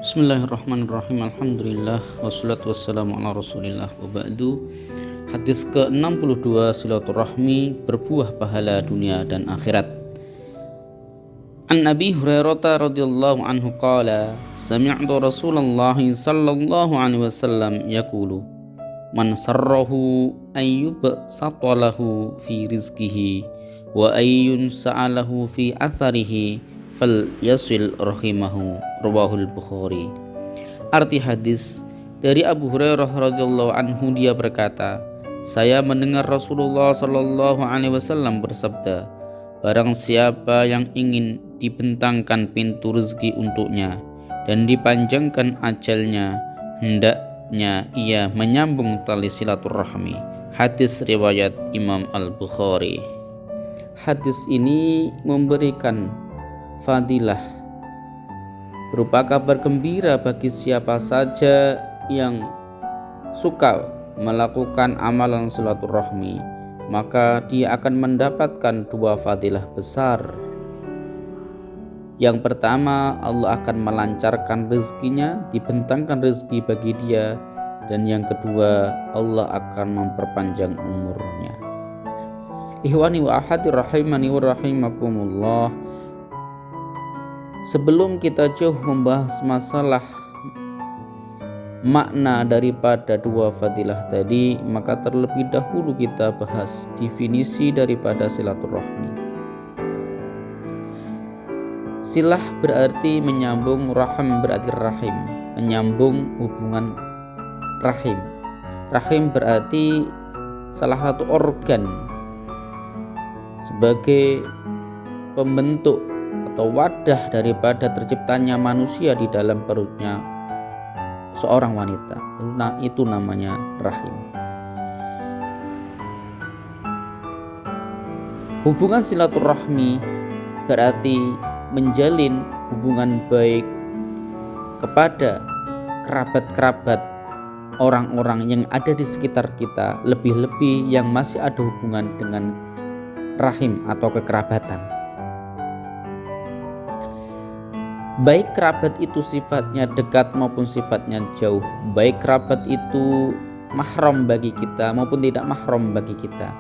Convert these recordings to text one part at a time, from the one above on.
Bismillahirrahmanirrahim. Alhamdulillah wassalatu wassalamu ala Rasulillah wa ba'du. Hadis ke-62, silaturahmi berbuah pahala dunia dan akhirat. An Abi Hurairah radhiyallahu anhu qala sami'tu Rasulullah sallallahu alaihi wasallam yaqulu man sarrahu ayyubsata lahu fi rizqihi wa ayyun sa'alahu fi atharihi fal yasil rahimahu, rawahul Bukhari. Arti hadis dari Abu Hurairah radhiyallahu anhu, dia berkata, saya mendengar Rasulullah sallallahu alaihi wasallam bersabda, barang siapa yang ingin dibentangkan pintu rezeki untuknya dan dipanjangkan ajalnya, hendaknya ia menyambung tali silaturahmi. Hadis riwayat Imam Al-Bukhari. Hadis ini memberikan fadilah berupa kabar gembira bagi siapa saja yang suka melakukan amalan silaturahmi, maka dia akan mendapatkan dua fadilah besar. Yang pertama, Allah akan melancarkan rezekinya, dibentangkan rezeki bagi dia, dan yang kedua, Allah akan memperpanjang umurnya. Ikhwani wa ahadi rahimani wa rahimakumullah. Sebelum kita jauh membahas masalah makna daripada dua fadilah tadi, maka terlebih dahulu kita bahas definisi daripada silaturahmi. Silah berarti menyambung, rahim berarti rahim, menyambung hubungan rahim. Rahim berarti salah satu organ sebagai pembentuk atau wadah daripada terciptanya manusia di dalam perutnya seorang wanita. Nah, itu namanya rahim. Hubungan silaturahmi berarti menjalin hubungan baik kepada kerabat-kerabat orang-orang yang ada di sekitar kita, lebih-lebih yang masih ada hubungan dengan rahim atau kekerabatan. Baik kerabat itu sifatnya dekat maupun sifatnya jauh, baik kerabat itu mahram bagi kita maupun tidak mahram bagi kita,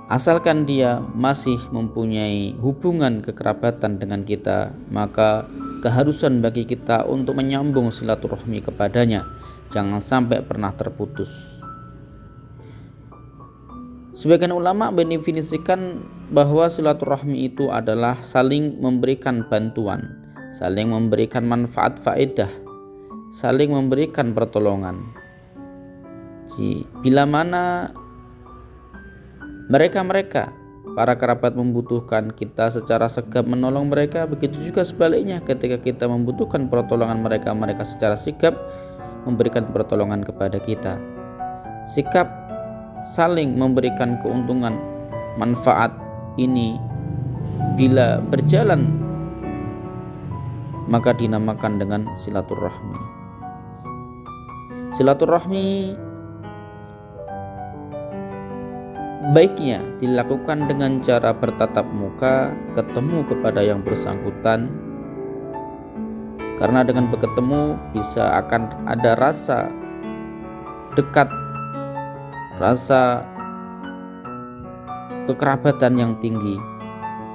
asalkan dia masih mempunyai hubungan kekerabatan dengan kita, maka keharusan bagi kita untuk menyambung silaturahmi kepadanya, jangan sampai pernah terputus. Sebagian ulama mendefinisikan bahwa silaturahmi itu adalah saling memberikan bantuan, saling memberikan manfaat faedah, saling memberikan pertolongan. Bila mana mereka para kerabat membutuhkan, kita secara sigap menolong mereka. Begitu juga sebaliknya, ketika kita membutuhkan pertolongan mereka, mereka secara sigap memberikan pertolongan kepada kita. Sikap saling memberikan keuntungan, manfaat ini bila berjalan maka dinamakan dengan silaturahmi. Silaturahmi baiknya dilakukan dengan cara bertatap muka, ketemu kepada yang bersangkutan, karena dengan bertemu bisa akan ada rasa dekat, rasa kekerabatan yang tinggi,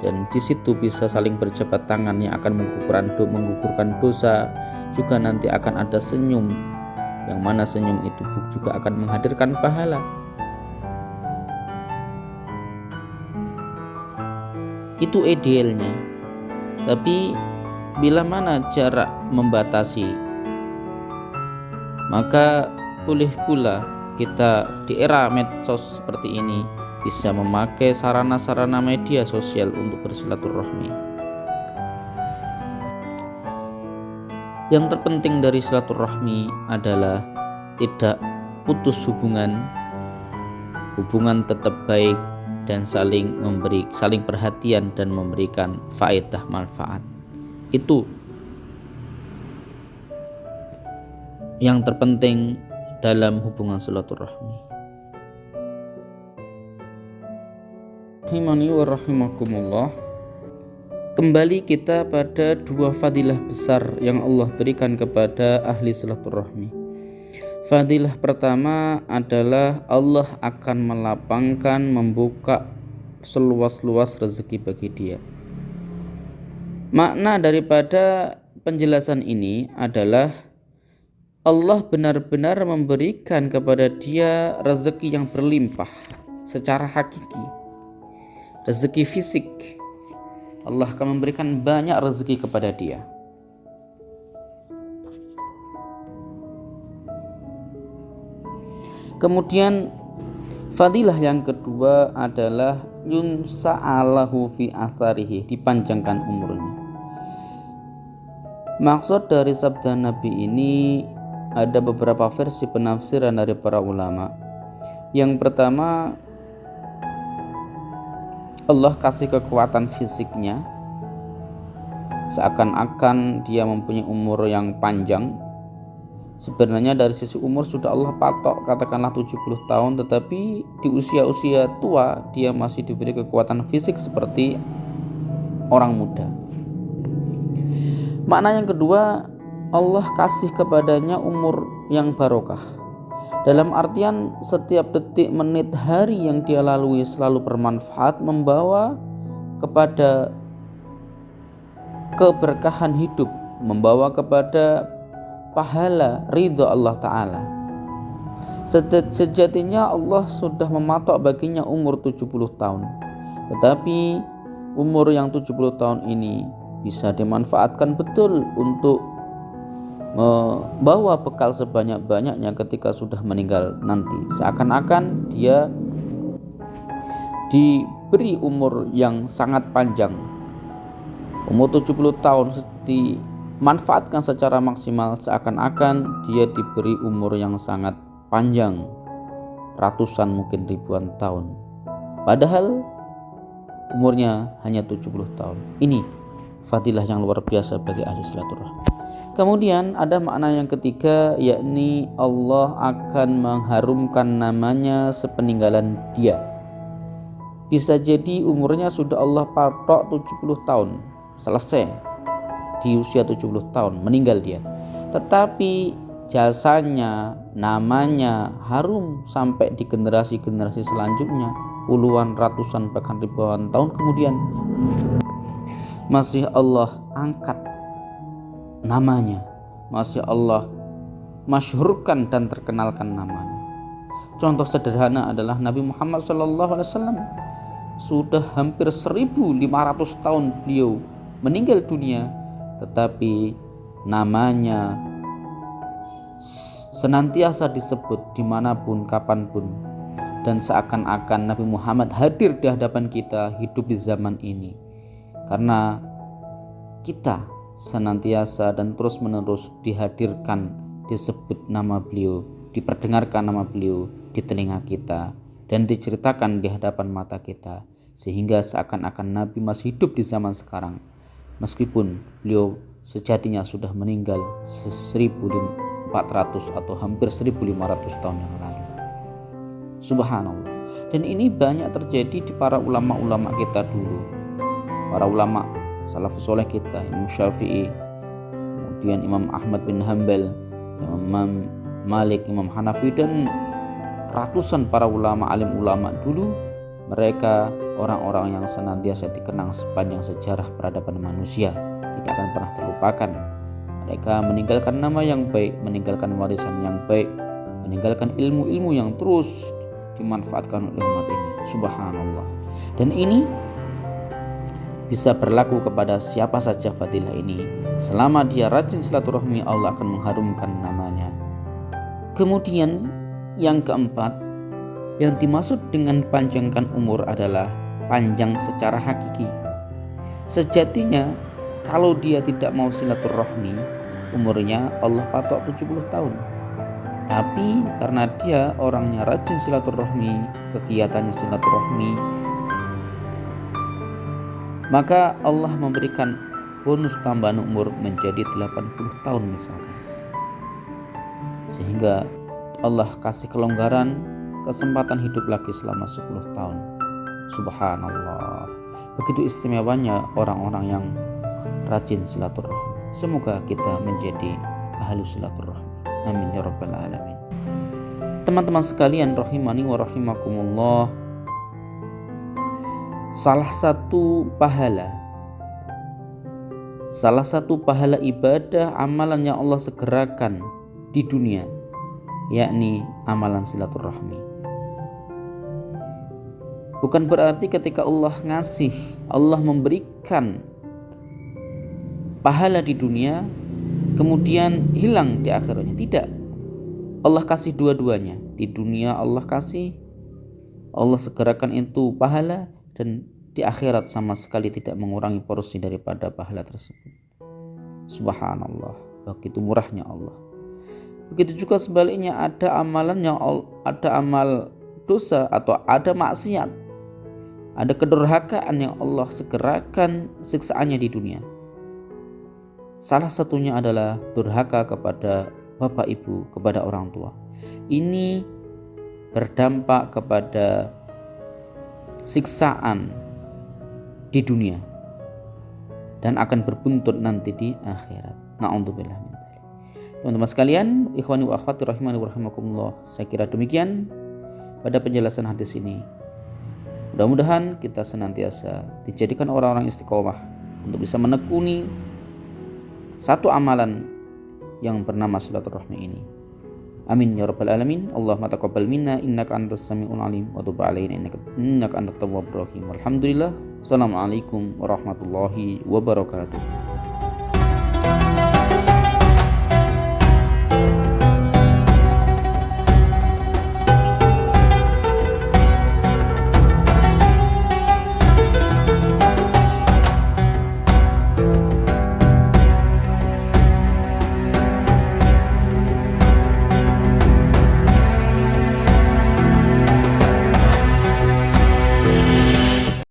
dan di situ bisa saling berjabat tangan yang akan menggugurkan dosa. Juga nanti akan ada senyum, yang mana senyum itu juga akan menghadirkan pahala. Itu idealnya. Tapi bila mana jarak membatasi, maka boleh pula kita di era medsos seperti ini bisa memakai sarana-sarana media sosial untuk bersilaturahmi. Yang terpenting dari silaturahmi adalah tidak putus hubungan tetap baik, dan saling perhatian dan memberikan faedah manfaat. Itu yang terpenting dalam hubungan silaturahmi. Rahimani wa rahimakumullah. Kembali kita pada dua fadilah besar yang Allah berikan kepada ahli silaturahmi. Fadilah pertama adalah Allah akan melapangkan, membuka seluas-luas rezeki bagi dia. Makna daripada penjelasan ini adalah Allah benar-benar memberikan kepada dia rezeki yang berlimpah secara hakiki, rezeki fisik. Allah akan memberikan banyak rezeki kepada dia. Kemudian fadilah yang kedua adalah yunsa'alahu fi atharihi, dipanjangkan umurnya. Maksud dari sabda Nabi ini ada beberapa versi penafsiran dari para ulama. Yang pertama, Allah kasih kekuatan fisiknya, seakan-akan dia mempunyai umur yang panjang. Sebenarnya dari sisi umur sudah Allah patok, katakanlah 70 tahun, tetapi di usia-usia tua dia masih diberi kekuatan fisik seperti orang muda. Makna yang kedua, Allah kasih kepadanya umur yang barokah. Dalam artian setiap detik, menit, hari yang dia lalui selalu bermanfaat, membawa kepada keberkahan hidup, membawa kepada pahala ridha Allah Ta'ala. Sejatinya Allah sudah mematok baginya umur 70 tahun. Tetapi umur yang 70 tahun ini bisa dimanfaatkan betul untuk membawa bekal sebanyak-banyaknya ketika sudah meninggal nanti. Seakan-akan dia diberi umur yang sangat panjang. Umur 70 tahun dimanfaatkan secara maksimal, seakan-akan dia diberi umur yang sangat panjang, ratusan mungkin ribuan tahun. Padahal umurnya hanya 70 tahun. Ini fadilah yang luar biasa bagi ahli silaturahmi. Kemudian ada makna yang ketiga, yakni Allah akan mengharumkan namanya sepeninggalan dia. Bisa jadi umurnya sudah Allah patok 70 tahun, selesai di usia 70 tahun meninggal dia. Tetapi jasanya, namanya harum sampai di generasi-generasi selanjutnya, puluhan, ratusan, bahkan ribuan tahun kemudian masih Allah angkat namanya, masih Allah masyhurkan dan terkenalkan namanya. Contoh sederhana adalah Nabi Muhammad SAW. Sudah hampir 1.500 tahun beliau meninggal dunia, tetapi namanya senantiasa disebut dimanapun, kapanpun. Dan seakan-akan Nabi Muhammad hadir di hadapan kita, hidup di zaman ini, karena kita senantiasa dan terus-menerus dihadirkan, disebut nama beliau, diperdengarkan nama beliau di telinga kita, dan diceritakan di hadapan mata kita, sehingga seakan-akan Nabi masih hidup di zaman sekarang, meskipun beliau sejatinya sudah meninggal 1.400 atau hampir 1.500 tahun yang lalu. Subhanallah. Dan ini banyak terjadi di para ulama-ulama kita dulu, para ulama salafus soleh kita, Imam Syafi'i, kemudian Imam Ahmad bin Hanbal, Imam Malik, Imam Hanafi, dan ratusan para ulama, alim ulama dulu. Mereka orang-orang yang senantiasa dikenang sepanjang sejarah peradaban manusia, tidak akan pernah terlupakan. Mereka meninggalkan nama yang baik, meninggalkan warisan yang baik, meninggalkan ilmu-ilmu yang terus dimanfaatkan oleh umat ini. Subhanallah. Dan ini bisa berlaku kepada siapa saja fadilah ini. Selama dia rajin silaturahmi, Allah akan mengharumkan namanya. Kemudian yang keempat, yang dimaksud dengan panjangkan umur adalah panjang secara hakiki. Sejatinya kalau dia tidak mau silaturahmi, umurnya Allah patok 70 tahun. Tapi karena dia orangnya rajin silaturahmi, kegiatannya silaturahmi, maka Allah memberikan bonus tambahan umur menjadi 80 tahun misalkan. Sehingga Allah kasih kelonggaran, kesempatan hidup lagi selama 10 tahun. Subhanallah. Begitu istimewanya orang-orang yang rajin silaturahmi. Semoga kita menjadi ahlus silaturahmi. Amin ya rabbal alamin. Teman-teman sekalian rahimani wa rahimakumullah, salah satu pahala ibadah amalan yang Allah segerakan di dunia, yakni amalan silaturahmi. Bukan berarti ketika Allah memberikan pahala di dunia kemudian hilang di akhiratnya. Tidak. Allah kasih dua-duanya. Di dunia Allah segerakan itu pahala, dan di akhirat sama sekali tidak mengurangi porsi daripada pahala tersebut. Subhanallah, begitu murahnya Allah. Begitu juga sebaliknya, ada amal dosa atau ada maksiat, ada kedurhakaan yang Allah segerakan siksaannya di dunia. Salah satunya adalah durhaka kepada bapak ibu, kepada orang tua. Ini berdampak kepada siksaan di dunia dan akan berbuntut nanti di akhirat. Na'udzubillah min dzalik. Teman-teman sekalian, ikhwani wa akhwati rahimani wa rahimakumullah, saya kira demikian pada penjelasan hadis ini. Mudah-mudahan kita senantiasa dijadikan orang-orang istiqomah untuk bisa menekuni satu amalan yang bernama silaturahmi ini. Amin ya rabbal alamin. Allahumma taqabbal minna innaka antas samiul alim wa tub alaina innaka antat tawwabur rahim. Alhamdulillah. Assalamualaikum warahmatullahi wabarakatuh.